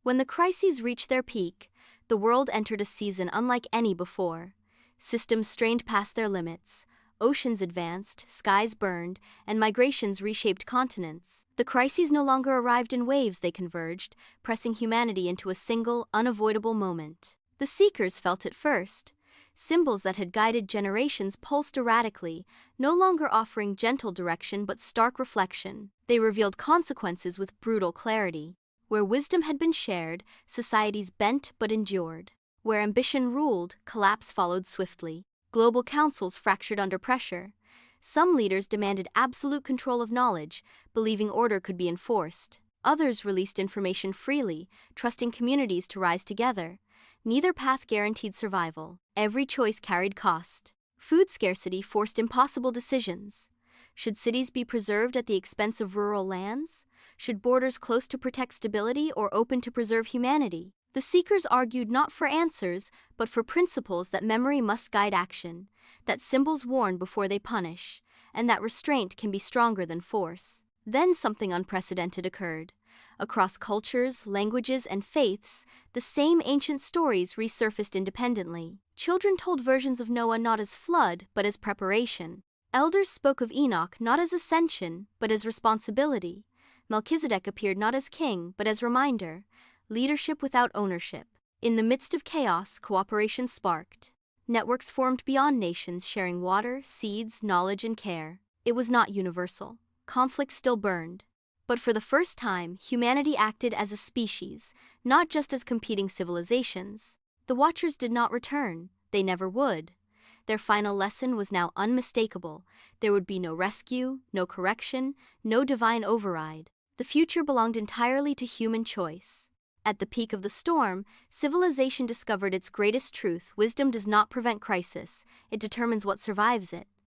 When the crises reached their peak, the world entered a season unlike any before. Systems strained past their limits, oceans advanced, skies burned, and migrations reshaped continents. The crises no longer arrived in waves, they converged, pressing humanity into a single, unavoidable moment. The seekers felt it first. Symbols that had guided generations pulsed erratically, no longer offering gentle direction but stark reflection. They revealed consequences with brutal clarity. Where wisdom had been shared, societies bent but endured. Where ambition ruled, collapse followed swiftly. Global councils fractured under pressure. Some leaders demanded absolute control of knowledge, believing order could be enforced. Others released information freely, trusting communities to rise together. Neither path guaranteed survival. Every choice carried cost. Food scarcity forced impossible decisions. Should cities be preserved at the expense of rural lands? Should borders close to protect stability or open to preserve humanity? The seekers argued not for answers, but for principles: that memory must guide action, that symbols warn before they punish, and that restraint can be stronger than force. Then something unprecedented occurred. Across cultures, languages, and faiths, the same ancient stories resurfaced independently. Children told versions of Noah not as flood, but as preparation. Elders spoke of Enoch not as ascension, but as responsibility. Melchizedek appeared not as king, but as reminder. Leadership without ownership. In the midst of chaos, cooperation sparked. Networks formed beyond nations, sharing water, seeds, knowledge, and care. It was not universal. Conflict still burned. But for the first time, humanity acted as a species, not just as competing civilizations. The Watchers did not return. They never would. Their final lesson was now unmistakable. There would be no rescue, no correction, no divine override. The future belonged entirely to human choice. At the peak of the storm, civilization discovered its greatest truth: wisdom does not prevent crisis, it determines what survives it.